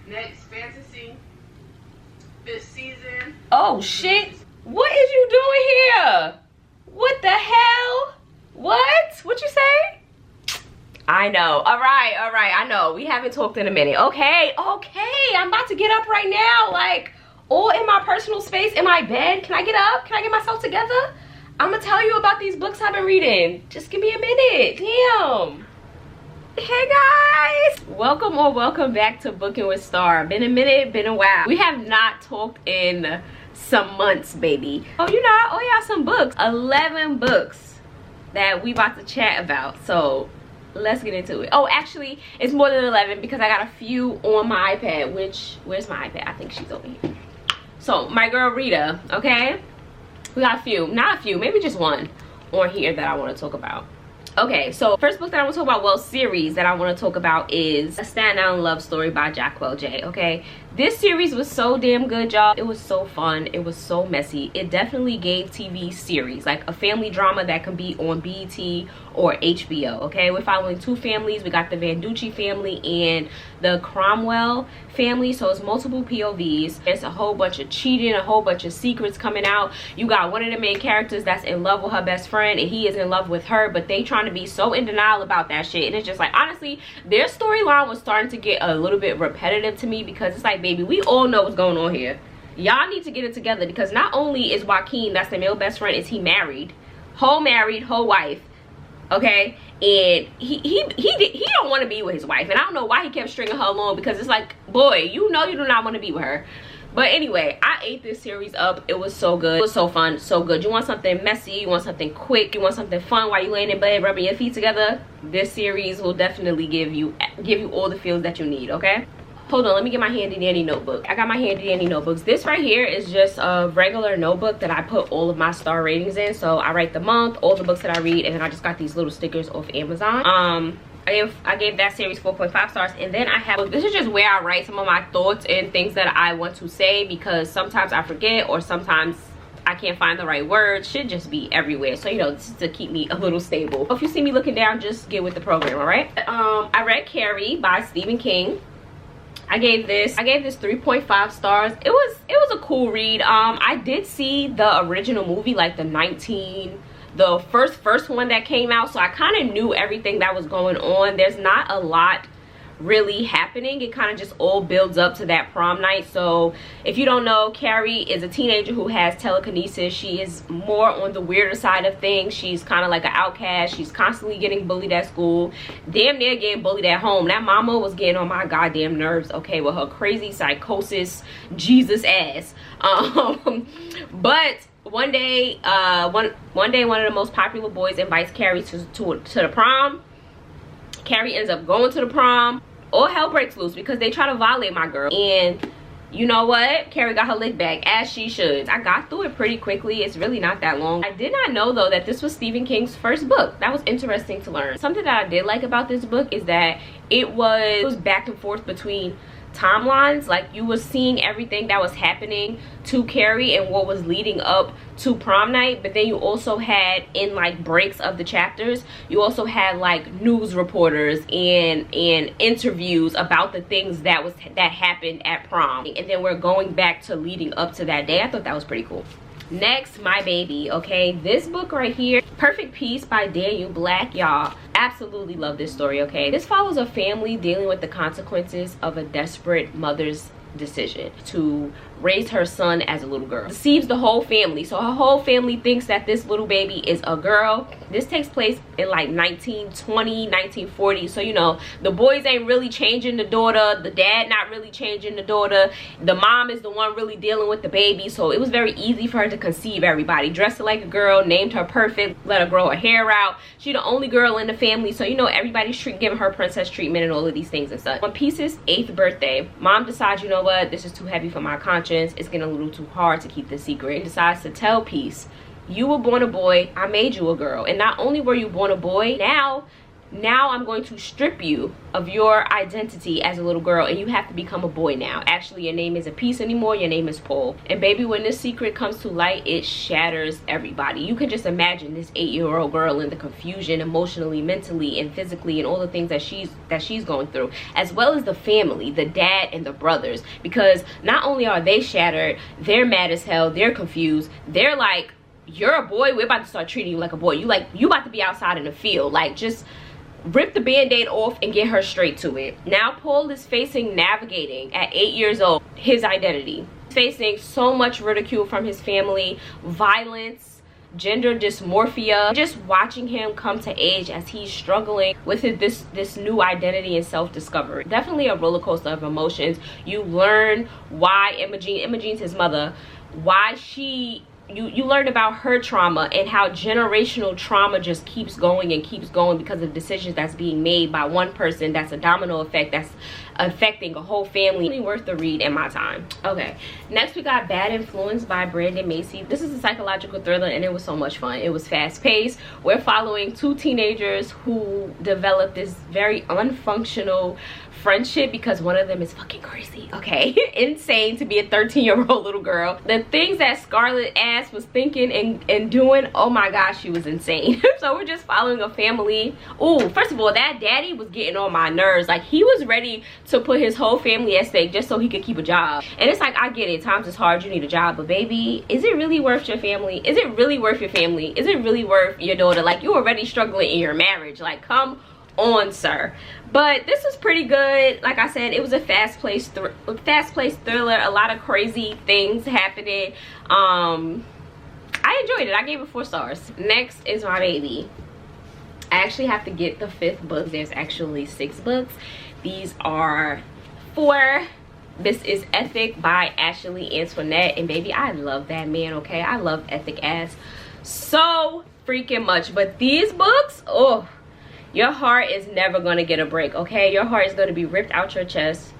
Next, fantasy. 5th season. Oh shit! What is you doing here? What the hell? What you say? I know. All right. I know. We haven't talked in a minute. Okay. I'm about to get up right now. Like, all in my personal space, in my bed. Can I get up? Can I get myself together? I'm gonna tell you about these books I've been reading. Just give me a minute. Damn. Hey guys, welcome back to Bookin with Starr. Been a minute, been a while. We have not talked in some months, baby. Oh, you know, I owe y'all some books. 11 books that we about to chat about. So let's get into it. Oh, actually, it's more than 11 because I got a few on my iPad. Where's my iPad? I think she's over here. So my girl Rita, okay? We got a few, not a few, maybe just one on here that I want to talk about. Okay, so first book that I want to talk about, well, series that I want to talk about is A Staten Island Love Story by Jahquel J, okay? This series was so damn good, y'all. It was so fun. It was so messy. It definitely gave TV series, like a family drama that can be on BET or HBO, okay? We're following two families. We got the Vanducci family and the Cromwell family, so it's multiple POVs. There's a whole bunch of cheating, a whole bunch of secrets coming out. You got one of the main characters that's in love with her best friend and he is in love with her, but they trying to be so in denial about that shit. And it's just like, honestly, their storyline was starting to get a little bit repetitive to me because it's like, baby, we all know what's going on here. Y'all need to get it together because not only is Joaquin, that's the male best friend, is he married, whole wife, okay? And he don't want to be with his wife, and I don't know why he kept stringing her along because it's like, boy, you know you do not want to be with her. But anyway, I ate this series up. It was so good. It was so fun, so good. You want something messy, you want something quick, you want something fun while you laying in bed rubbing your feet together, this series will definitely give you all the feels that you need, okay? Hold on, let me get my handy dandy notebook. I got my handy dandy notebooks. This right here is just a regular notebook that I put all of my star ratings in. So I write the month, all the books that I read, and then I just got these little stickers off Amazon. I gave that series 4.5 stars, and then I have, this is just where I write some of my thoughts and things that I want to say because sometimes I forget or sometimes I can't find the right words. Should just be everywhere. So, you know, this is to keep me a little stable. If you see me looking down, just get with the program, all right? I read Carrie by Stephen King. I gave this 3.5 stars. It was a cool read. I did see the original movie, like the first one that came out, so I kind of knew everything that was going on. There's not a lot really happening. It kind of just all builds up to that prom night. So if you don't know, Carrie is a teenager who has telekinesis. She is more on the weirder side of things. She's kind of like an outcast. She's constantly getting bullied at school, damn near getting bullied at home. That mama was getting on my goddamn nerves, okay, with her crazy psychosis Jesus ass. But one day one of the most popular boys invites Carrie to the prom. Carrie ends up going to the prom. All hell breaks loose because they try to violate my girl. And you know what? Carrie got her lick back, as she should. I got through it pretty quickly. It's really not that long. I did not know, though, that this was Stephen King's first book. That was interesting to learn. Something that I did like about this book is that it was back and forth between timelines. Like, you were seeing everything that was happening to Carrie and what was leading up to prom night, but then you also had, in like breaks of the chapters, you also had like news reporters and interviews about the things that happened at prom, and then we're going back to leading up to that day. I thought that was pretty cool. Next, My Baby, okay? This book right here, Perfect Peace by Daniel Black, y'all. Absolutely love this story, okay? This follows a family dealing with the consequences of a desperate mother's decision to raise her son as a little girl. Deceives the whole family. So her whole family thinks that this little baby is a girl. This takes place in like 1920, 1940. So, you know, the boys ain't really changing the daughter. The dad not really changing the daughter. The mom is the one really dealing with the baby. So it was very easy for her to conceive everybody. Dressed her like a girl, named her Perfect, let her grow her hair out. She the only girl in the family. So, you know, everybody's giving her princess treatment and all of these things and stuff. On Peace's 8th birthday, mom decides, you know what, this is too heavy for my conscience. It's getting a little too hard to keep this secret, and decides to tell Peace, you were born a boy, I made you a girl. And not only were you born a boy, now now I'm going to strip you of your identity as a little girl, and you have to become a boy now. Actually, your name isn't Peace anymore, your name is Paul. And baby, when this secret comes to light, it shatters everybody. You can just imagine this 8-year-old girl in the confusion emotionally, mentally, and physically, and all the things that she's going through, as well as the family, the dad and the brothers, because not only are they shattered, they're mad as hell, they're confused, they're like, you're a boy, we're about to start treating you like a boy. You about to be outside in the field. Like, just rip the band-aid off and get her straight to it. Now Paul is navigating at 8 years old his identity. He's facing so much ridicule from his family, violence, gender dysmorphia. Just watching him come to age as he's struggling with this new identity and self-discovery. Definitely a roller coaster of emotions. You learn why Imogene's his mother, why you learn about her trauma and how generational trauma just keeps going and keeps going because of decisions that's being made by one person. That's a domino effect that's affecting a whole family. Really worth the read in my time. Okay, next we got Bad Influence by Brandon Massey. This is a psychological thriller and it was so much fun. It was fast paced. We're following two teenagers who develop this very unfunctional friendship because one of them is fucking crazy, okay? Insane to be a 13-year-old little girl. The things that Scarlett ass was thinking and doing, oh my gosh, she was insane. So we're just following a family. Oh, first of all, that daddy was getting on my nerves. Like, he was ready to put his whole family at stake just so he could keep a job. And it's like, I get it, times is hard, you need a job, but baby, is it really worth your family? Is it really worth your family? Is it really worth your daughter? Like, you're already struggling in your marriage. Like, come on, sir. But this was pretty good. Like I said, it was a fast-paced thriller, a lot of crazy things happening. I enjoyed it. I gave it 4 stars. Next is my baby. I actually have to get the 5th book. There's actually 6 books. These are 4. This is Ethic by Ashely Antoinnette, and baby, I love that man, okay? I love Ethic ass so freaking much. But these books, oh, your heart is never gonna get a break, okay? Your heart is gonna be ripped out your chest,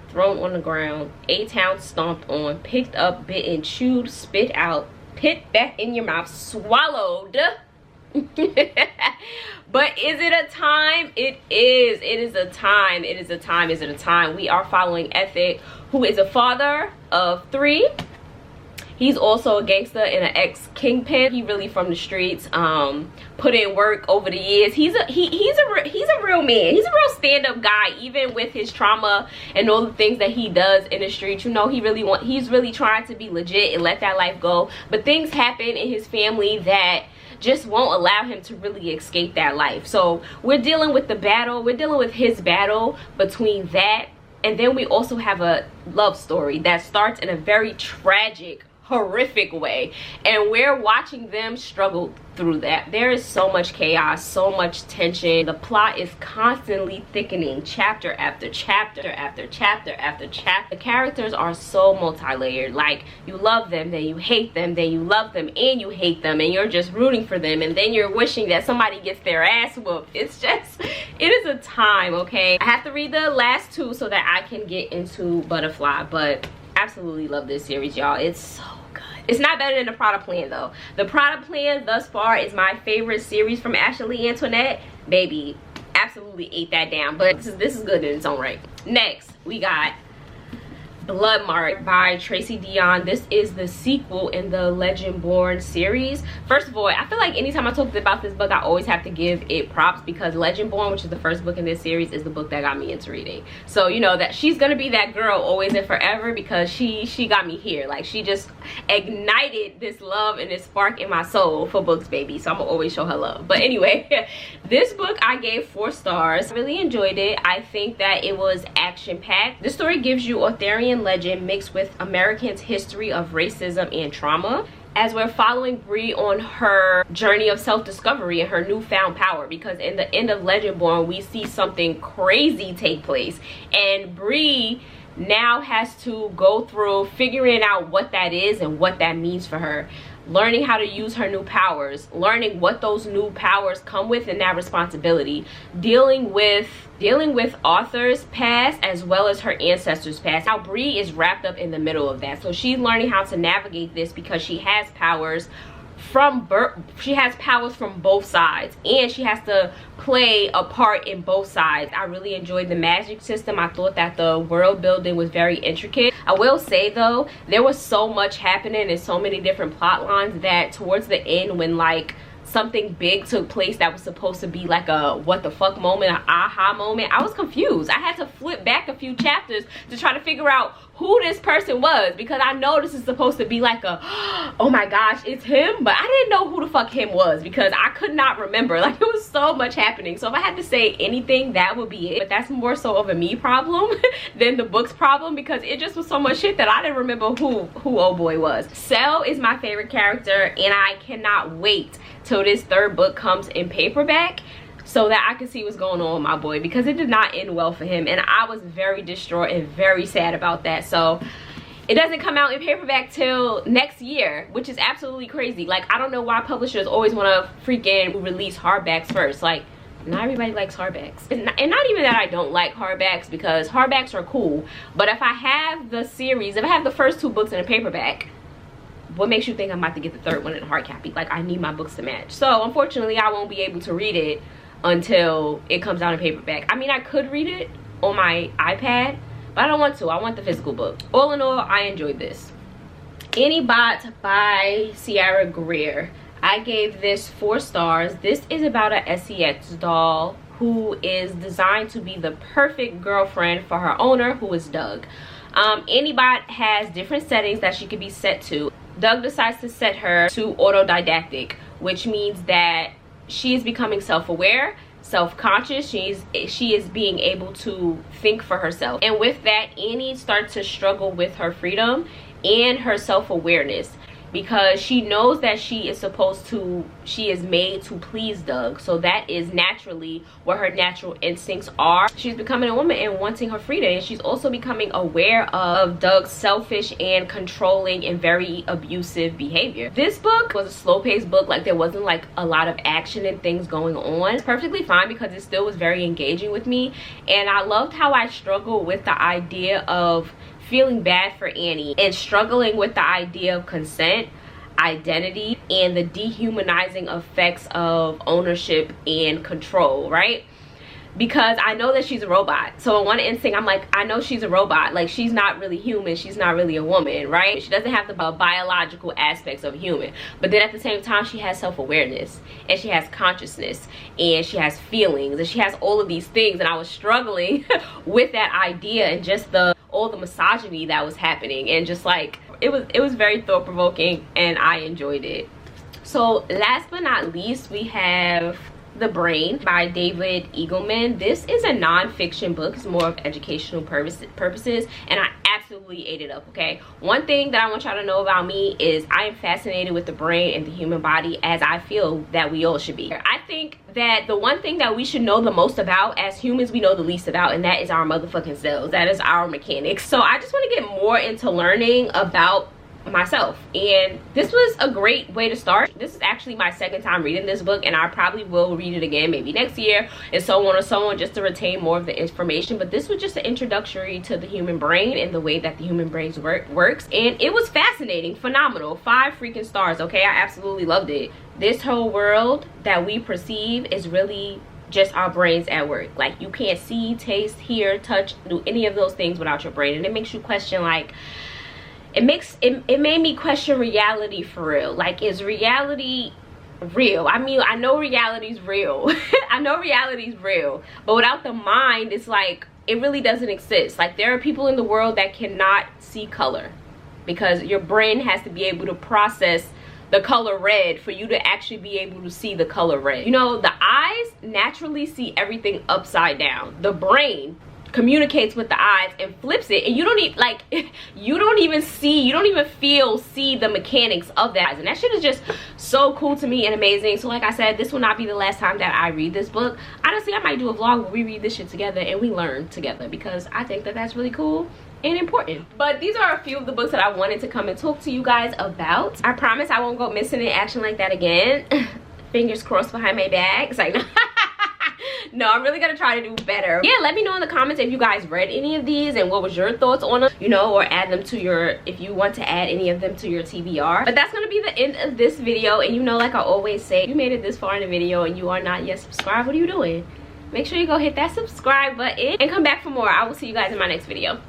thrown on the ground, 8 stomped on, picked up, bitten, chewed, spit out, put back in your mouth, swallowed. But is it a time? It is. It is a time. It is a time. Is it a time? We are following Ethic, who is a father of 3. He's also a gangster and an ex-kingpin. He really from the streets, put in work over the years. He's a real man. He's a real stand-up guy, even with his trauma and all the things that he does in the streets. You know, he's really trying to be legit and let that life go. But things happen in his family that just won't allow him to really escape that life. So we're dealing with the battle. We're dealing with his battle between that, and then we also have a love story that starts in a very tragic, horrific way, and we're watching them struggle through that. There is so much chaos, so much tension. The plot is constantly thickening, chapter after chapter after chapter after chapter. The characters are so multi-layered. Like, you love them, then you hate them, then you love them and you hate them, and you're just rooting for them, and then you're wishing that somebody gets their ass whooped. It's just, it is a time, okay? I have to read the last 2 so that I can get into Butterfly, but absolutely love this series, y'all. It's so good. It's not better than the Product Plan, though. The Product Plan thus far is my favorite series from Ashely Antoinnette. Baby, absolutely ate that down, but this is good in its own right. Next, we got Bloodmarked by Tracey Deon. This is the sequel in the Legend Born series. First of all, I feel like anytime I talk about this book, I always have to give it props, because Legend Born, which is the first book in this series, is the book that got me into reading. So you know that she's gonna be that girl always and forever, because she got me here. Like, she just ignited this love and this spark in my soul for books, baby. So I'm gonna always show her love. But anyway, this book I gave 4 stars. I really enjoyed it. I think that it was action-packed. The story gives you Arthurian legend mixed with Americans' history of racism and trauma, as we're following Bree on her journey of self-discovery and her newfound power, because in the end of Legend Born, we see something crazy take place, and Bree now has to go through figuring out what that is and what that means for her, learning how to use her new powers, learning what those new powers come with and that responsibility, dealing with Arthur's past as well as her ancestors' past. Now Bree is wrapped up in the middle of that, so she's learning how to navigate this because she has powers from birth, she has powers from both sides, and she has to play a part in both sides. I really enjoyed the magic system. I thought that the world building was very intricate. I will say though, there was so much happening and so many different plot lines that towards the end, when like something big took place that was supposed to be like a what the fuck moment, an aha moment, I was confused. I had to flip back a few chapters to try to figure out who this person was, because I know this is supposed to be like a oh my gosh, it's him, but I didn't know who the fuck him was because I could not remember. Like, it was so much happening. So if I had to say anything, that would be it. But that's more so of a me problem than the book's problem, because it just was so much shit that I didn't remember who old boy was. Cell is my favorite character, and I cannot wait till this third book comes in paperback so that I can see what's going on with my boy, because it did not end well for him, and I was very distraught and very sad about that. So it doesn't come out in paperback till next year, which is absolutely crazy. Like, I don't know why publishers always want to freaking release hardbacks first. Like, not everybody likes hardbacks, and not even that I don't like hardbacks, because hardbacks are cool, but if I have the series, if I have the first 2 books in a paperback, what makes you think I'm about to get the third one in a hard copy? Like, I need my books to match. So unfortunately, I won't be able to read it until it comes out in paperback. I mean, I could read it on my iPad, but I don't want to. I want the physical book. All in all, I enjoyed this. Anniebot by Ciara Greer. I gave this 4 stars. This is about a sex doll who is designed to be the perfect girlfriend for her owner, who is Doug. Anniebot has different settings that she could be set to. Doug decides to set her to autodidactic, which means that she is becoming self-aware, self-conscious. She is being able to think for herself, and with that, Annie starts to struggle with her freedom and her self-awareness, because she knows that she is made to please Doug. So that is naturally what her natural instincts are. She's becoming a woman and wanting her freedom, and she's also becoming aware of Doug's selfish and controlling and very abusive behavior. This book was a slow-paced book. Like, there wasn't like a lot of action and things going on. It's perfectly fine because it still was very engaging with me, and I loved how I struggled with the idea of feeling bad for Annie and struggling with the idea of consent, identity, and the dehumanizing effects of ownership and control, right? Because I know that she's a robot. So in one instinct, I'm like, I know she's a robot. Like, she's not really human. She's not really a woman, right? She doesn't have the biological aspects of human. But then at the same time, she has self-awareness, and she has consciousness, and she has feelings, and she has all of these things. And I was struggling with that idea, and just all the misogyny that was happening, and just like, it was very thought-provoking, and I enjoyed it. So last but not least, we have The Brain by David Eaglemen. This is a non-fiction book. It's more of educational purposes, and I absolutely ate it up, okay? One thing that I want y'all to know about me is I am fascinated with the brain and the human body, as I feel that we all should be. I think that the one thing that we should know the most about as humans, we know the least about, and that is our motherfucking cells. That is our mechanics. So I just want to get more into learning about myself, and this was a great way to start. This is actually my 2nd time reading this book, and I probably will read it again maybe next year, and so on and so on, just to retain more of the information. But this was just an introductory to the human brain and the way that the human brain works, and it was fascinating, phenomenal. 5 freaking stars, okay? I absolutely loved it. This whole world that we perceive is really just our brains at work. Like, you can't see, taste, hear, touch, do any of those things without your brain, and it makes you question, like, it made me question reality for real. Like, is reality real? I mean, I know reality's real. I know reality's real, but without the mind, it's like, it really doesn't exist. Like, there are people in the world that cannot see color, because your brain has to be able to process the color red for you to actually be able to see the color red. You know, the eyes naturally see everything upside down. The brain communicates with the eyes and flips it, and you don't even see the mechanics of that. And that shit is just so cool to me and amazing. So like I said, this will not be the last time that I read this book. Honestly, I might do a vlog where we read this shit together and we learn together, because I think that that's really cool and important. But these are a few of the books that I wanted to come and talk to you guys about. I promise I won't go missing in action like that again. Fingers crossed behind my back. It's like, No, I'm really gonna try to do better. Yeah, let me know in the comments if you guys read any of these and what was your thoughts on them, you know, or add them to your, if you want to add any of them to your TBR. But that's gonna be the end of this video. And you know, like I always say, if you made it this far in the video and you are not yet subscribed, what are you doing? Make sure you go hit that subscribe button and come back for more. I will see you guys in my next video.